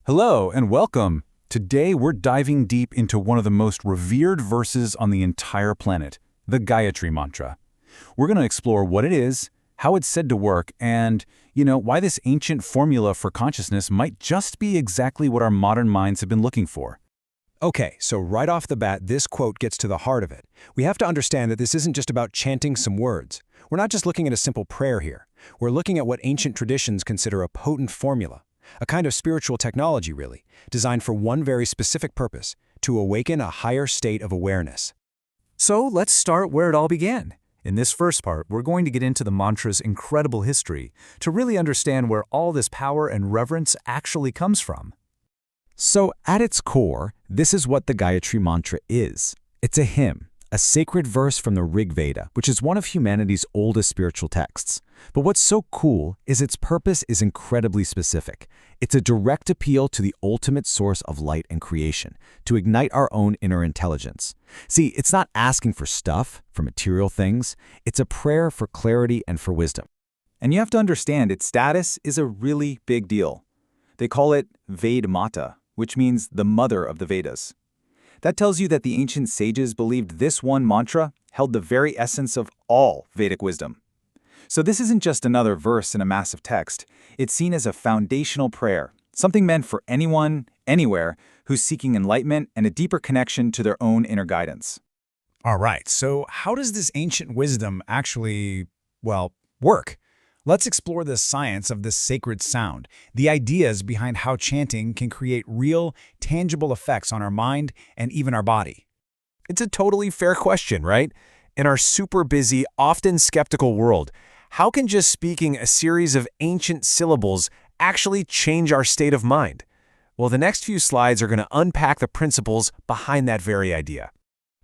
Hello and welcome. Today we're diving deep into one of the most revered verses on the entire planet, the Gayatri Mantra. We're going to explore what it is, how it's said to work, and, why this ancient formula for consciousness might just be exactly what our modern minds have been looking for. Okay, so right off the bat, this quote gets to the heart of it. We have to understand that this isn't just about chanting some words. We're not just looking at a simple prayer here. We're looking at what ancient traditions consider a potent formula. A kind of spiritual technology, really, designed for one very specific purpose, to awaken a higher state of awareness. So let's start where it all began. In this first part, we're going to get into the mantra's incredible history to really understand where all this power and reverence actually comes from. So at its core, this is what the Gayatri Mantra is. It's a hymn, a sacred verse from the Rigveda, which is one of humanity's oldest spiritual texts. But what's so cool is its purpose is incredibly specific. It's a direct appeal to the ultimate source of light and creation, to ignite our own inner intelligence. See, it's not asking for stuff, for material things. It's a prayer for clarity and for wisdom. And you have to understand its status is a really big deal. They call it Ved Mata, which means the mother of the Vedas. That tells you that the ancient sages believed this one mantra held the very essence of all Vedic wisdom. So this isn't just another verse in a massive text. It's seen as a foundational prayer, something meant for anyone, anywhere, who's seeking enlightenment and a deeper connection to their own inner guidance. All right, so how does this ancient wisdom actually, work? Let's explore the science of this sacred sound, the ideas behind how chanting can create real, tangible effects on our mind and even our body. It's a totally fair question, right? In our super busy, often skeptical world, how can just speaking a series of ancient syllables actually change our state of mind? Well, the next few slides are going to unpack the principles behind that very idea.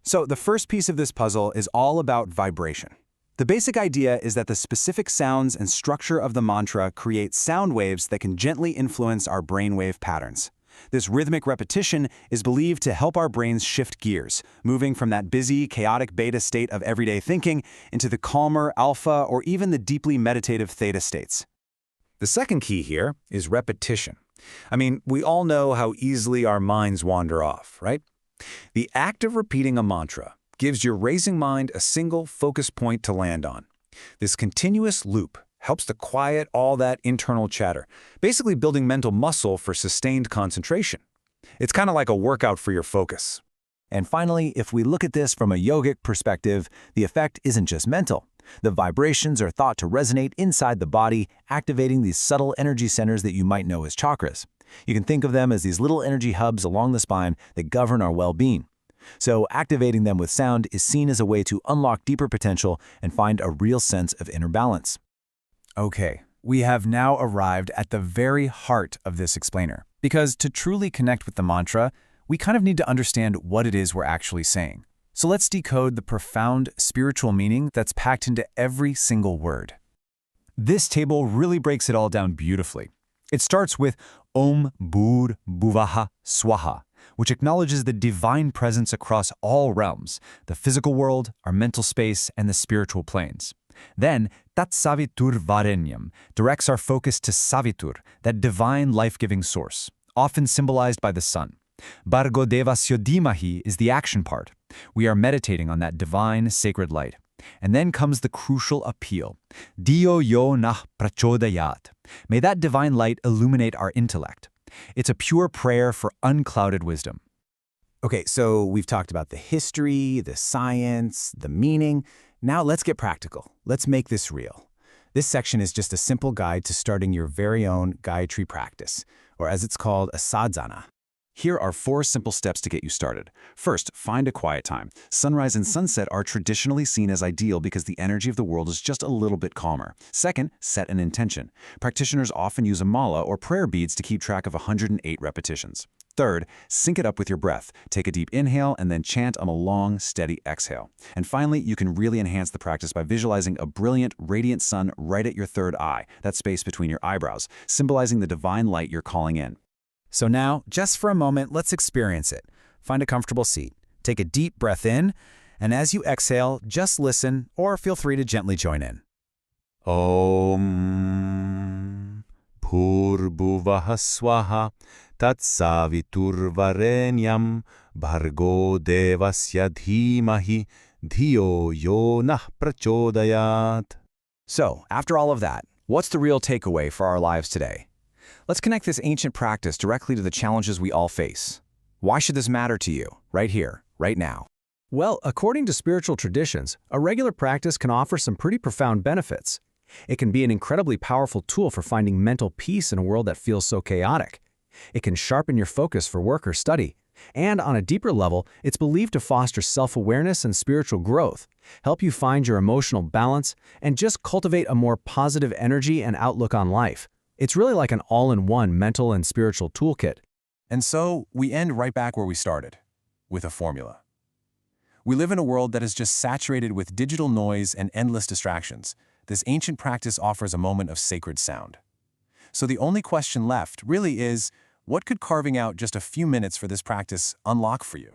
So the first piece of this puzzle is all about vibration. The basic idea is that the specific sounds and structure of the mantra create sound waves that can gently influence our brainwave patterns. This rhythmic repetition is believed to help our brains shift gears, moving from that busy, chaotic beta state of everyday thinking into the calmer alpha or even the deeply meditative theta states. The second key here is repetition. We all know how easily our minds wander off, right? The act of repeating a mantra gives your racing mind a single focus point to land on. This continuous loop helps to quiet all that internal chatter, basically building mental muscle for sustained concentration. It's kind of like a workout for your focus. And finally, if we look at this from a yogic perspective, the effect isn't just mental. The vibrations are thought to resonate inside the body, activating these subtle energy centers that you might know as chakras. You can think of them as these little energy hubs along the spine that govern our well-being. So activating them with sound is seen as a way to unlock deeper potential and find a real sense of inner balance. Okay, we have now arrived at the very heart of this explainer. Because to truly connect with the mantra, we kind of need to understand what it is we're actually saying. So let's decode the profound spiritual meaning that's packed into every single word. This table really breaks it all down beautifully. It starts with Om Bhur Bhuvaha Swaha, which acknowledges the divine presence across all realms, the physical world, our mental space, and the spiritual planes. Then, Tat Savitur Varenyam directs our focus to Savitur, that divine life-giving source, often symbolized by the sun. Bhargo Devasya Dhimahi is the action part. We are meditating on that divine, sacred light. And then comes the crucial appeal. Diyo yo nah prachodayat. May that divine light illuminate our intellect. It's a pure prayer for unclouded wisdom. Okay, so we've talked about the history, the science, the meaning. Now let's get practical. Let's make this real. This section is just a simple guide to starting your very own Gayatri practice, or as it's called, a sadhana. Here are 4 simple steps to get you started. First, find a quiet time. Sunrise and sunset are traditionally seen as ideal because the energy of the world is just a little bit calmer. Second, set an intention. Practitioners often use a mala or prayer beads to keep track of 108 repetitions. Third, sync it up with your breath. Take a deep inhale and then chant on a long, steady exhale. And finally, you can really enhance the practice by visualizing a brilliant, radiant sun right at your third eye, that space between your eyebrows, symbolizing the divine light you're calling in. So now, just for a moment, let's experience it. Find a comfortable seat. Take a deep breath in, and as you exhale, just listen or feel free to gently join in. Om Bhur Bhuvaha Swaha Tatsaviturvarenyam bhargo devasya dhimahi dhiyo yo nah prachodayat. So, after all of that, what's the real takeaway for our lives today? Let's connect this ancient practice directly to the challenges we all face. Why should this matter to you, right here, right now? Well, according to spiritual traditions, a regular practice can offer some pretty profound benefits. It can be an incredibly powerful tool for finding mental peace in a world that feels so chaotic. It can sharpen your focus for work or study. And on a deeper level, it's believed to foster self-awareness and spiritual growth, help you find your emotional balance, and just cultivate a more positive energy and outlook on life. It's really like an all-in-one mental and spiritual toolkit. And so, we end right back where we started, with a formula. We live in a world that is just saturated with digital noise and endless distractions. This ancient practice offers a moment of sacred sound. So the only question left really is, what could carving out just a few minutes for this practice unlock for you?